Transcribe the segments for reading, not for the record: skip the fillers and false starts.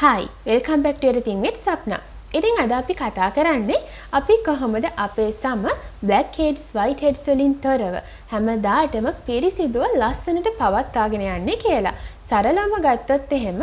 Hi, welcome back to everything with Sapna. ඉතින් අද අපි කතා කරන්නේ අපි කොහොමද අපේ සම Blackheads Whiteheads වලින් තොරව හැමදාටම පිරිසිදුව ලස්සනට පවත්වාගෙන යන්නේ කියලා. සරලවම ගත්තොත් එහෙම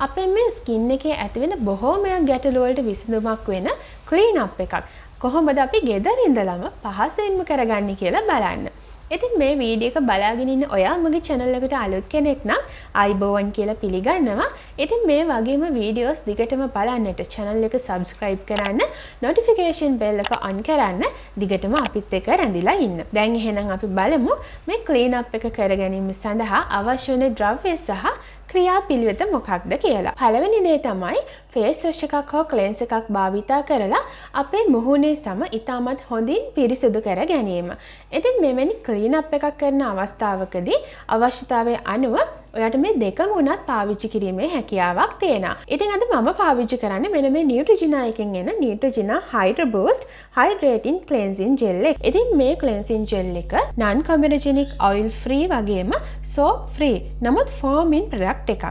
අපේ මේ ස්කින් එකේ ඇතිවෙන බොහෝමයක් ගැටලු වලට විසඳුමක් වෙන ක්ලීන් අප් එකක්. කොහොමද අපි ගෙදර ඉඳලම පහසෙන්ම කරගන්නේ කියලා බලන්න. ඉතින් මේ වීඩියෝ එක බලාගෙන ඉන්න ඔයා මගේ channel එකට අලුත් කෙනෙක් නම් අයිබෝවන් කියලා පිළිගන්නවා. ඉතින් මේ වගේම වීඩියෝස් දිගටම බලන්නට channel එක subscribe කරන්න, notification bell එක on කරන්න, දිගටම අපිත් එක්ක රැඳිලා ඉන්න. දැන් එහෙනම් අපි බලමු මේ clean up එක කරගැනීම සඳහා අවශ්‍ය වෙන ද්‍රව්‍ය සහ ක්‍රියාපිළිවෙත මොකක්ද කියලා. පළවෙනි දේ තමයි face wash එකක් හෝ cleanse එකක් භාවිතා කරලා අපේ මුහුණේ සම ඉතාමත් හොඳින් පිරිසිදු කර ගැනීම. ඉතින් මෙවැනි clean up එකක් කරන අවස්ථාවකදී අවශ්‍යතාවය අනුව ඔයාට මේ දෙකම උනත් පාවිච්චි කිරීමේ හැකියාවක් තියෙනවා. ඉතින් අද මම පාවිච්චි කරන්නේ මෙන්න මේ Neutrogena එකෙන් එන Neutrogena Hydro Boost Hydrating Cleansing Gel එක. ඉතින් මේ cleansing gel එක non comedogenic oil free වගේම soap free නමුත් foaming product එකක්.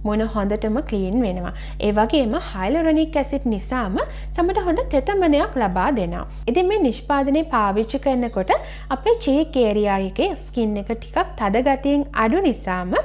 මොන හොඳටම ක්ලීන් වෙනවා. ඒ වගේම hyaluronic acid නිසාම සමට හොඳ තෙතමනයක් ලබා දෙනවා. ඉතින් මේ නිෂ්පාදනය පාවිච්චි කරනකොට අපේ cheek area එකේ skin එක ටිකක් තද ගතියෙන් අඩු නිසාම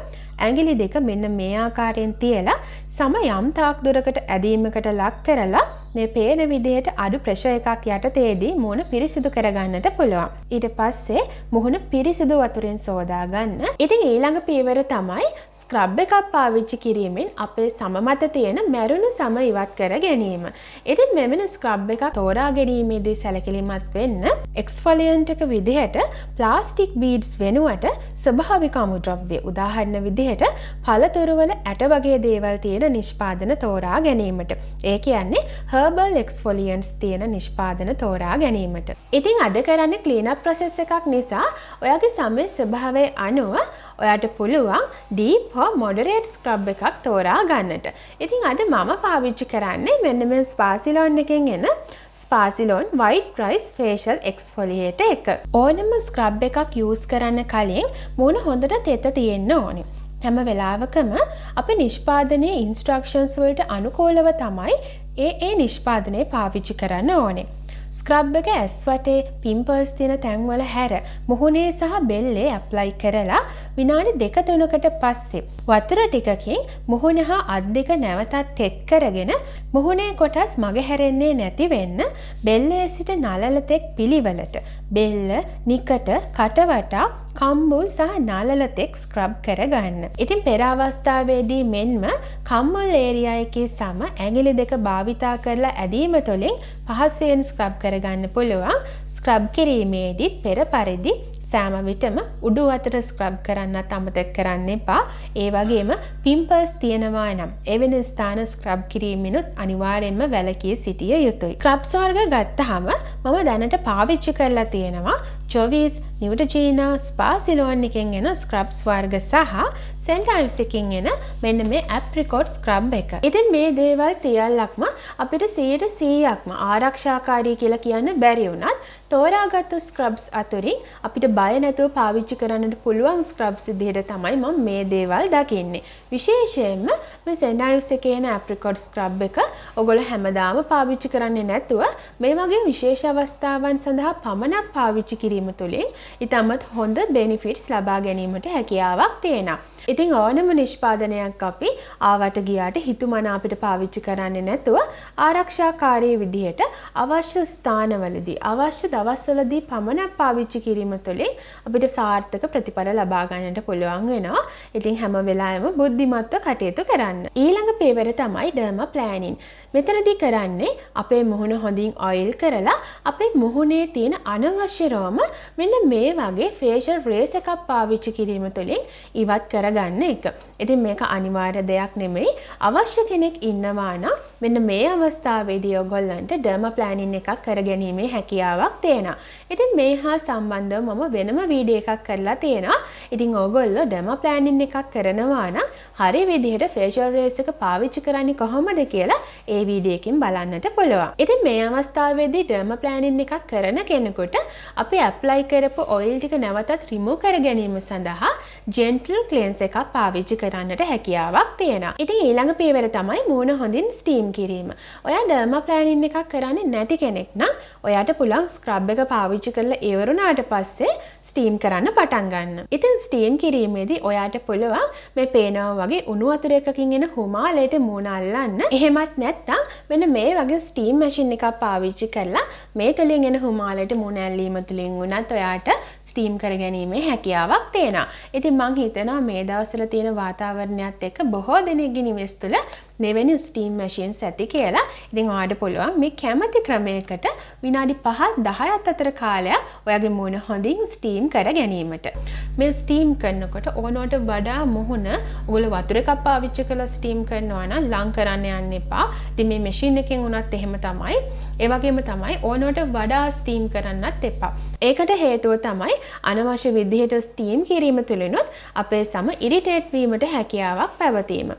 ඇඟිලි දෙක මෙන්න මේ ආකාරයෙන් තියලා සම යම් තාක් දුරකට ඇදීමකට ලක් කරලා මේ පේන විදිහට අඩු ප්‍රෙෂර් එකක් යටතේදී මුහුණ පිරිසිදු කරගන්නට පුළුවන්. ඊට පස්සේ මුහුණ පිරිසිදු වතුරෙන් සෝදා ගන්න. ඉතින් ඊළඟ පියවර තමයි ස්ක්‍රබ් එකක් පාවිච්චි කිරීමෙන් අපේ සම මත තියෙන මැරුණු සම ඉවත් කර ගැනීම. ඉතින් මෙවැනි ස්ක්‍රබ් එකක් තෝරා ගැනීමේදී සැලකිලිමත් වෙන්න එක්ස්ෆොලියන්ට් එක විදිහට ප්ලාස්ටික් බීඩ්ස් වෙනුවට ස්වභාවික අමුද්‍රව්‍ය උදාහරණ විදිහට පළතුරු වල ඇට වගේ දේවල් තියෙන නිෂ්පාදන තෝරා ගැනීමට. ඒ කියන්නේ herbal exfoliants තියෙන නිෂ්පාදන තෝරා ගැනීමට. ඉතින් අද කරන්නේ clean up process එකක් නිසා ඔයාගේ සමේ ස්වභාවය අනුව ඔයාට පුළුවන් deep හෝ moderate scrub එකක් තෝරා ගන්නට. ඉතින් අද මම පාවිච්චි කරන්නේ මෙන්න මේ Spa-Silon එකෙන් එන Spa-Silon White Rice Facial Exfoliator එක. ඕනම scrub එකක් use කරන්න කලින් මුහුණ හොඳට තෙත තියෙන්න ඕනේ. හැම වෙලාවකම අපි නිෂ්පාදනයේ ඉන්ස්ට්‍රක්ෂන්ස් වලට අනුකූලව තමයි ඒ නිෂ්පාදනය පාවිච්චි කරන්න ඕනේ. ස්ක්‍රබ් එක ඇස් වටේ පිම්පල්ස් තියෙන තැන්වල හැර මුහුණේ සහ බෙල්ලේ ඇප්ලයි කරලා විනාඩි 2-3කට පස්සේ වතුර ටිකකින් මුහුණ හා අත් දෙක නැවතත් තෙත් කරගෙන මුහුණේ කොටස් මගහැරෙන්නේ නැති වෙන්න බෙල්ලේ සිට නළල තෙක් පිළිවෙලට බෙල්ල, නිකට, කටවටා, කම්බුල් සහ නළල තෙක් ස්ක්‍රබ් කරගන්න. ඉතින් පෙර අවස්ථාවේදී මෙන්ම කම්බුල් ඒරියා එකේ සම ඇඟිලි දෙක භාවිතා කරලා ඇදීම තුළින් පහසුවෙන් ස්ක්‍රබ් කරගන්න පුළුවන්. ස්ක්‍රබ් කිරීමේදීත් පෙර පරිදි සෑම විටම උඩු අතට ස්ක්‍රබ් කරන්නත් අමතක කරන්න එපා. ඒ වගේම පිම්පල්ස් තියෙනවා නම් එවැනි ස්ථාන ස්ක්‍රබ් කිරීමෙනුත් අනිවාර්යෙන්ම වැළකී සිටිය යුතුයි. ස්ක්‍රබ්ස් වර්ග ගත්තාම මම දැනට පාවිච්චි කරලා තියෙනවා Jovis, Neutrogena, Spa-Silon එකෙන් එන ස්ක්‍රබ්ස් වර්ග සහ Sentives එකෙන් එන මෙන්න මේ apricot ස්ක්‍රබ් එක. ඉතින් මේ දේවල් සියල්ලක්ම අපිට 100%ක්ම ආරක්ෂාකාරී කියලා කියන්න බැරි වුණත් තෝරාගත්තු ස්ක්‍රබ්ස් අතරින් අපිට බය නැතුව පාවිච්චි කරන්නට පුළුවන් ස්ක්‍රබ්ස් විදිහට තමයි මම මේ දේවල් දකින්නේ. විශේෂයෙන්ම මේ Sentives එකේ එන apricot ස්ක්‍රබ් එක ඔයගොල්ලෝ හැමදාම පාවිච්චි කරන්නේ නැතුව මේ වගේ විශේෂ අවස්ථාවන් සඳහා පමණක් පාවිච්චි කිරීම තුළින් ඉතාමත් හොඳ benefits ලබා ගැනීමට හැකියාවක් තියෙනවා. ඉතින් ඕනම නිෂ්පාදනයක් අපි ආවට ගියාට හිතුමනා අපිට පාවිච්චි කරන්නේ නැතුව ආරක්ෂාකාරී විදිහට අවශ්‍ය ස්ථානවලදී අවශ්‍ය දවස්වලදී පමණක් පාවිච්චි කිරීම තුළින් අපිට සාර්ථක ප්‍රතිඵල ලබා ගන්නට පුළුවන් වෙනවා. ඉතින් හැම වෙලාවෙම බුද්ධිමත්ව කටයුතු කරන්න. ඊළඟ පියවර තමයි derma planning. මෙතනදී කරන්නේ අපේ මුහුණ හොඳින් ඔයිල් කරලා අපේ මුහුණේ තියෙන අනවශ්‍ය රෝම මෙන්න මේ වගේ facial rays එකක් පාවිච්චි කිරීම තුළින් ඉවත් කරගන්න එක. ඉතින් මේක අනිවාර්ය දෙයක් නෙමෙයි. අවශ්‍ය කෙනෙක් ඉන්නවා නම් මෙන්න මේ අවස්ථාවේදී ඔයගොල්ලන්ට ඩර්මාප්ලානින් එකක් කරගැනීමේ හැකියාවක් තියෙනවා. ඉතින් මේ හා සම්බන්ධව මම වෙනම වීඩියෝ එකක් කරලා තියෙනවා. ඉතින් ඔයගොල්ලෝ ඩර්මාප්ලානින් එකක් කරනවා නම් හරි විදිහට ෆේෂියල් රේස් එක පාවිච්චි කරන්නේ කොහොමද කියලා ඒ වීඩියෝ එකෙන් බලන්නට පුළුවන්. ඉතින් මේ අවස්ථාවේදී ඩර්මාප්ලානින් එකක් කරන කෙනෙකුට අපි ඇප්ලයි කරපු ඔයිල් ටික නැවතත් රිමූව් කර ගැනීම සඳහා ජෙන්ටල් ක්ලෙන්ස් එකක් පාවිච්චි කරන්නට හැකියාවක් තියෙනවා. ඉතින් ඊළඟ පියවර තමයි මූණ හොඳින් ස්ටීම් කිරීම. ඔයා ඩර්මාප්ලානින් එකක් කරන්නේ නැති කෙනෙක් නම් ඔයාට පුළුවන් ස්ක්‍රබ් එක පාවිච්චි කරලා ඉවරුණාට පස්සේ ස්ටීම් කරන්න පටන් ගන්න. ඉතින් ස්ටීම් කිරීමේදී ඔයාට පුළුවන් මේ පේනවා වගේ උණු වතුර එකකින් එන හුමාලයට මූණ අල්ලන්න. එහෙමත් නැත්නම් මෙන්න මේ වගේ ස්ටීම් මැෂින් එකක් පාවිච්චි කරලා මේ තුලින් එන හුමාලයට මූණ ඇල්ලීම තුලින් උනත් ඔයාට ස්ටීම් කරගැනීමේ හැකියාවක් තියෙනවා. ඉතින් මම හිතනවා මේ දවස්වල තියෙන වාතාවරණයත් එක්ක බොහෝ දෙනෙක්ගේ නිවෙස් තුළ මෙවැනි ස්ටීම් මැෂින්ස් ඇති කියලා. ඉතින් ඔයාට පුළුවන් මේ කැමති ක්‍රමයකට විනාඩි 5-10ක් අතර කාලයක් ඔයාගේ මූණ හොඳින් ස්ටීම් කර ගැනීමට. මේ ස්ටීම් කරනකොට ඕනෝට වඩා මුහුණ ඔයගොල්ලෝ වතුර එකක් පාවිච්චි කරලා ස්ටීම් කරනවා නම් ලං කරන්න යන්න එපා. ඉතින් මේ මැෂින් එකෙන් උනත් එහෙම තමයි. ඒ වගේම තමයි ඕනෝට වඩා ස්ටීම් කරන්නත් එපා. ඒකට හේතුව තමයි අනවශ්‍ය විදිහට ස්ටීම් කිරීම තුළිනුත් අපේ සම ඉරිටේට් වීමට හැකියාවක් පැවතීම.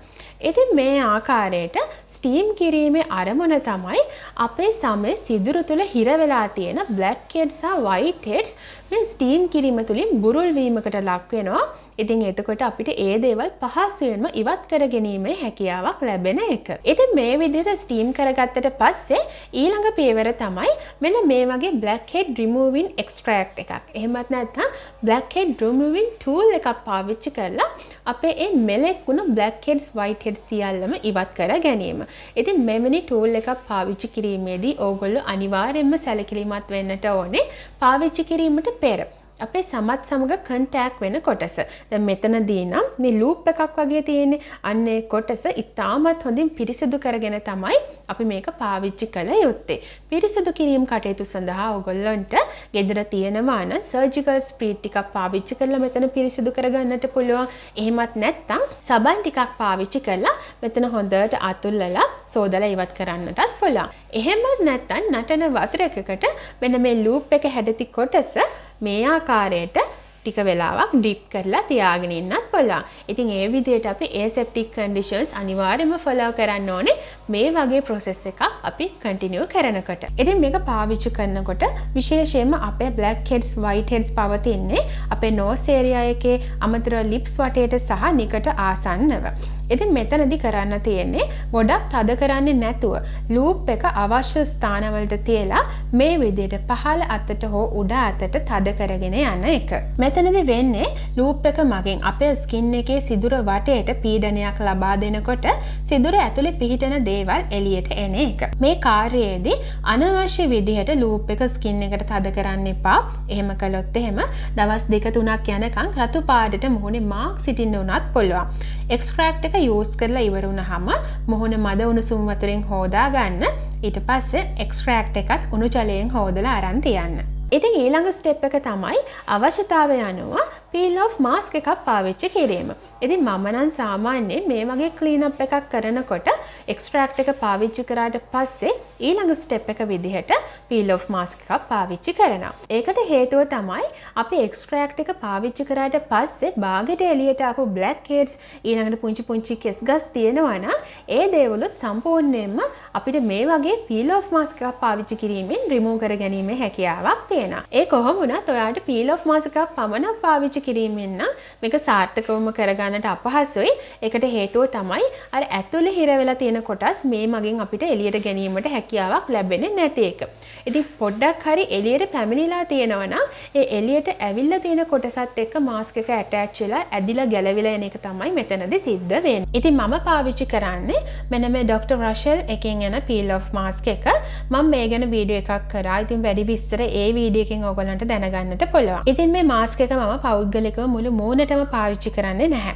ඉතින් මේ ආකාරයට ස්ටීම් කිරීමේ අරමුණ තමයි අපේ සමේ සිදුරු තුළ හිර වෙලා තියෙන blackheads සහ whiteheads මේ ස්ටීම් කිරීම තුළින් බුරුල් වීමකට ලක් වෙනවා. ඉතින් එතකොට අපිට ඒ දේවල් පහසුවෙන්ම ඉවත් කර ගැනීමේ හැකියාවක් ලැබෙන එක. ඉතින් මේ විදිහට ස්ටීම් කරගත්තට පස්සේ ඊළඟ පියවර තමයි මෙන්න මේ වගේ blackhead removing extract එකක්. එහෙමත් නැත්නම් blackhead removing tool එකක් පාවිච්චි කරලා අපේ මේ මෙලෙක් වුණ blackheads whiteheads සියල්ලම ඉවත් කර ගැනීම. ඉතින් මෙවැනි tool එකක් පාවිච්චි කිරීමේදී ඕගොල්ලෝ අනිවාර්යයෙන්ම සැලකිලිමත් වෙන්නට ඕනේ පාවිච්චි කිරීමට පෙර. අපේ සමත් සමග කන්ටැක්ට් වෙන කොටස. දැන් මෙතනදී නම් මේ ලූප් එකක් වගේ තියෙන්නේ. අන්න ඒ කොටස ඉතාමත් හොඳින් පිරිසිදු කරගෙන තමයි අපි මේක පාවිච්චි කළ යුත්තේ. පිරිසිදු කිරීම කටයුතු සඳහා ඔයගොල්ලන්ට ගෙදර තියෙනවා නම් සර්ජිකල් ස්ප්‍රීඩ් ටිකක් පාවිච්චි කරලා මෙතන පිරිසිදු කරගන්නට පුළුවන්. එහෙමත් නැත්නම් සබන් ටිකක් පාවිච්චි කරලා මෙතන හොඳට අතුල්ලලා සෝදලා ඉවත් කරන්නටත් පුළුවන්. එහෙමත් නැත්නම් නටන වතුර එකකට මෙන්න මේ ලූප් එක හැදති කොටස මේ ආකාරයට ටික වෙලාවක් ඩිප් කරලා තියාගෙන ඉන්නත් පුළුවන්. ඉතින් ඒ විදිහට අපි aseptic conditions අනිවාර්යයෙන්ම follow කරන්න ඕනේ මේ වගේ process එකක් අපි continue කරනකොට. ඉතින් මේක පාවිච්චි කරනකොට විශේෂයෙන්ම අපේ blackheads whiteheads පවතින්නේ අපේ nose area එකේ අමතර lips වටේට සහ නිකට ආසන්නව. ඉතින් මෙතනදී කරන්න තියෙන්නේ ගොඩක් තද කරන්නේ නැතුව ලූප් එක අවශ්‍ය ස්ථානවලට තියලා මේ විදිහට පහළ අතට හෝ උඩ අතට තද කරගෙන යන එක. මෙතනදී වෙන්නේ ලූප් එක මගින් අපේ ස්කින් එකේ සිදුර වටේට පීඩනයක් ලබා දෙනකොට සිදුර ඇතුලේ පිහිටන දේවල් එළියට එන එක. මේ කාර්යයේදී අනවශ්‍ය විදිහට ලූප් එක ස්කින් එකට තද කරන්න එපා. එහෙම කළොත් එහෙම දවස් 2-3ක් යනකම් රතු පාටට මුහුණේ මාක් සිටින්න උනත් පුළුවන්. එක්ස්ට්‍රැක්ට් එක යූස් කරලා ඉවර වුණාම මොහොන මද උණුසුම් වතුරෙන් හොදා ගන්න. ඊට පස්සේ එක්ස්ට්‍රැක්ට් එකත් උණු ජලයෙන් හොදලා අරන් තියන්න. ඉතින් ඊළඟ ස්ටෙප් එක තමයි අවශ්‍යතාවය අනුව peel off mask එකක් පාවිච්චි කිරීම. ඉතින් මම නම් සාමාන්‍යයෙන් මේ වගේ clean up එකක් කරනකොට extract එක පාවිච්චි කරාට පස්සේ ඊළඟ ස්ටෙප් එක විදිහට peel off mask එකක් පාවිච්චි කරනවා. ඒකට හේතුව තමයි අපි extract එක පාවිච්චි කරාට පස්සේ බාගෙට එළියට ආපු blackheads ඊළඟට පුංචි පුංචි කෙස් ගස් තියෙනවා නම් ඒ දේවලුත් සම්පූර්ණයෙන්ම අපිට මේ වගේ peel off mask එකක් පාවිච්චි කිරීමෙන් remove කර ගැනීමේ හැකියාවක් තියෙනවා. ඒ කොහොම වුණත් ඔයාලට peel off mask එකක් පමණක් පාවිච්චි කිරීමෙන් නම් මේක සාර්ථකවම කරගන්නට අපහසුයි. ඒකට හේතුව තමයි අර ඇතුලේ හිර වෙලා තියෙන කොටස් මේ මගින් අපිට එළියට ගැනීමට හැකියාවක් ලැබෙන්නේ නැති එක. ඉතින් පොඩ්ඩක් හරි එළියට පැමිණිලා තියෙනවා නම් ඒ එළියට ඇවිල්ලා තියෙන කොටසත් එක්ක මාස්ක් එක ඇටච් වෙලා ඇදිලා ගැලවිලා එන එක තමයි මෙතනදී සිද්ධ වෙන්නේ. ඉතින් මම පාවිච්චි කරන්නේ මෙන්න මේ Dr. Russell එකෙන් යන peel off mask එක. මම මේ ගැන වීඩියෝ එකක් කරා. ඉතින් වැඩි විස්තර ඒ වීඩියෝ එකෙන් ඔයගලන්ට දැනගන්නට පුළුවන්. ඉතින් මේ මාස්ක් එක මම පවුඩ් පෞද්ගලිකව මුළු මූණටම පාවිච්චි කරන්නේ නැහැ.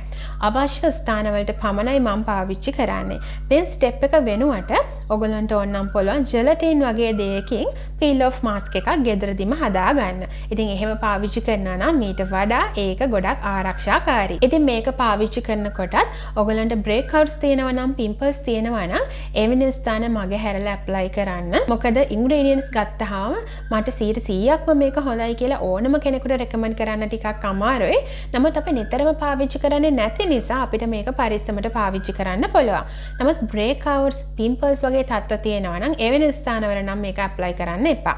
අවශ්‍ය ස්ථානවලට පමණයි මම පාවිච්චි කරන්නේ. මේ ස්ටෙප් එක වෙනුවට ඔයගලන්ට ඕනනම් පුළුවන් ජෙලටින් වගේ දෙයකින් පීල් ඔෆ් මාස්ක් එකක් ගෙදරදිම හදා ගන්න. ඉතින් එහෙම පාවිච්චි කරනවා නම් මීට වඩා ඒක ගොඩක් ආරක්ෂාකාරී. ඉතින් මේක පාවිච්චි කරනකොටත් ඔයගලන්ට බ්‍රේක් අවුට්ස් තියෙනවා නම් පිම්පල්ස් තියෙනවා නම් ඒ වෙන ස්ථාන මගේ හැරලා ඇප්ලයි කරන්න. මොකද ඉන්ග්‍රීඩියන්ට්ස් ගත්තාම මට 100%ක්ම මේක හොඳයි කියලා ඕනම කෙනෙකුට රෙකමන්ඩ් කරන්න ටිකක් අමාරුයි. නමුත් අපි නිතරම පාවිච්චි කරන්නේ නැති නිසා අපිට මේක පරිස්සමට පාවිච්චි කරන්න පුළුවන්. නමුත් බ්‍රේක් අවුට්ස් පිම්පල්ස් වගේ තත්ත්ව තියෙනවා නම් ඒ වෙන ස්ථානවල නම් මේක ඇප්ලයි කරන්න එපා.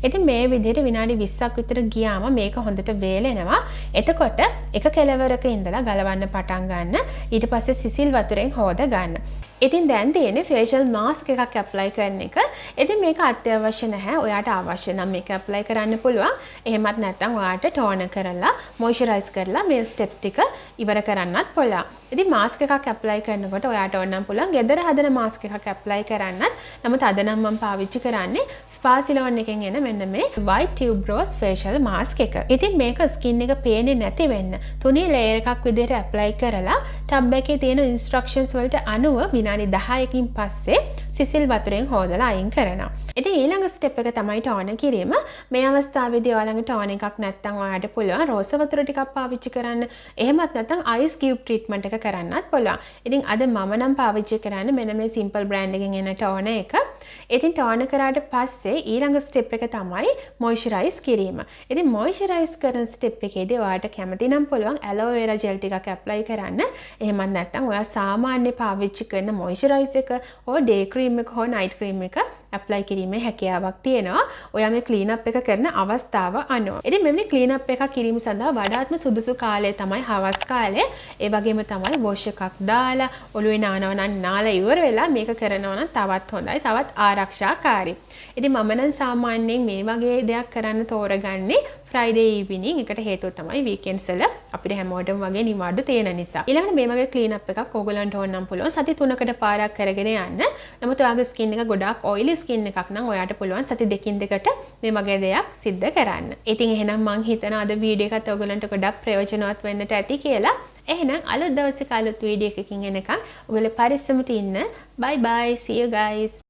ඉතින් මේ විදිහට විනාඩි 20ක් විතර ගියාම මේක හොඳට වේලෙනවා. එතකොට එක කෙලවරක ඉඳලා ගලවන්න පටන් ගන්න. ඊට පස්සේ සිසිල් වතුරෙන් හොද ගන්න. ඉතින් දැන් තියෙන්නේ ෆේෂල් මාස්ක් එකක් ඇප්ලයි කරන එක. ඉතින් මේක අත්‍යවශ්‍ය නැහැ. ඔයාට අවශ්‍ය නම් මේක ඇප්ලයි කරන්න පුළුවන්. එහෙමත් නැත්නම් ඔයාට ටෝනර් කරලා මොයිස්චරයිස් කරලා මේ ස්ටෙප්ස් ටික ඉවර කරන්නත් පුළුවන්. ඉතින් මාස්ක් එකක් ඇප්ලයි කරනකොට ඔයාට ඕන නම් පුළුවන් ගෙදර හදන මාස්ක් එකක් ඇප්ලයි කරන්නත්. නමුත් අද නම් මම පාවිච්චි කරන්නේ ස්පාසිලෝන් එකෙන් එන මෙන්න මේ white tube rose facial mask එක. ඉතින් මේක ස්කින් එක පේන්නේ නැති වෙන්න තුනී ලේයර් එකක් විදිහට ඇප්ලයි කරලා ටබ් එකේ තියෙන ඉන්ස්ට්‍රක්ෂන්ස් වලට අනුව විනාඩි 10කින් පස්සේ සිසිල් වතුරෙන් හොදලා අයින් කරනවා. ඉතින් ඊළඟ ස්ටෙප් එක තමයි ටෝනර් කිරීම. මේ අවස්ථාවේදී ඔයාලඟ ටෝනර් එකක් නැත්නම් ඔයාට පුළුවන් රෝස වතුර ටිකක් පාවිච්චි කරන්න. එහෙමත් නැත්නම් අයිස් කියුබ් ට්‍රීට්මන්ට් එක කරන්නත් පුළුවන්. ඉතින් අද මම නම් පාවිච්චි කරන්නේ මෙන්න මේ සිම්පල් බ්‍රෑන්ඩ් එකෙන් එන ටෝනර් එක. ඉතින් ටෝනර් කරාට පස්සේ ඊළඟ ස්ටෙප් එක තමයි මොයිස්චරයිස් කිරීම. ඉතින් මොයිස්චරයිස් කරන ස්ටෙප් එකේදී ඔයාට කැමති නම් පුළුවන් ඇලෝවෙ වෙරා ජෙල් ටිකක් ඇප්ලයි කරන්න. එහෙමත් නැත්නම් ඔයා සාමාන්‍ය පාවිච්චි කරන මොයිස්චරයිස් එක හෝ ඩේ ක්‍රීම් එක හෝ නයිට් ක්‍රීම් එක ඇප්ලයි කිරීමේ හැකියාවක් තියෙනවා. ඔයා මේ ක්ලීන් අප් එක කරන අවස්ථාව අනුව. ඉතින් මෙන්න ක්ලීන් අප් එකක් කිරීම සඳහා වඩාත්ම සුදුසු කාලය තමයි හවස් කාලය. ඒ වගේම තමයි වොෂ් එකක් දාලා ඔළුවේ නානවා නම් නාලා ඉවර වෙලා මේක කරනවා නම් තවත් හොඳයි. තවත් ආරක්ෂාකාරී. ඉතින් මම නම් සාමාන්‍යයෙන් මේ වගේ දෙයක් කරන්න තෝරගන්නේ ෆ්‍රයිඩේ ඉවිනිං. එකට හේතුව තමයි වීකෙන්ඩ්ස් වල අපිට හැමෝටම වගේ නිවාඩු තියෙන නිසා. ඊළඟට මේ වගේ ක්ලීන් අප් එකක් ඕගලන්ට ඕන නම් පුළුවන් සති 3කට පාරක් කරගෙන යන්න. නමුත් ඔයාගේ ස්කින් එක ගොඩාක් ඔයිලි ස්කින් එකක් නම් ඔයාට පුළුවන් සති 2කට මේ වගේ දෙයක් සිද්ධ කරන්න. ඉතින් එහෙනම් මං හිතනවා අද වීඩියෝ එකත් ඔයගලන්ට ගොඩක් ප්‍රයෝජනවත් වෙන්නට ඇති කියලා. එහෙනම් අලුත් දවසක අලුත් වීඩියෝ එකකින් එනකම් ඔයගොල්ලෝ පරිස්සමට ඉන්න. Bye bye. See you guys.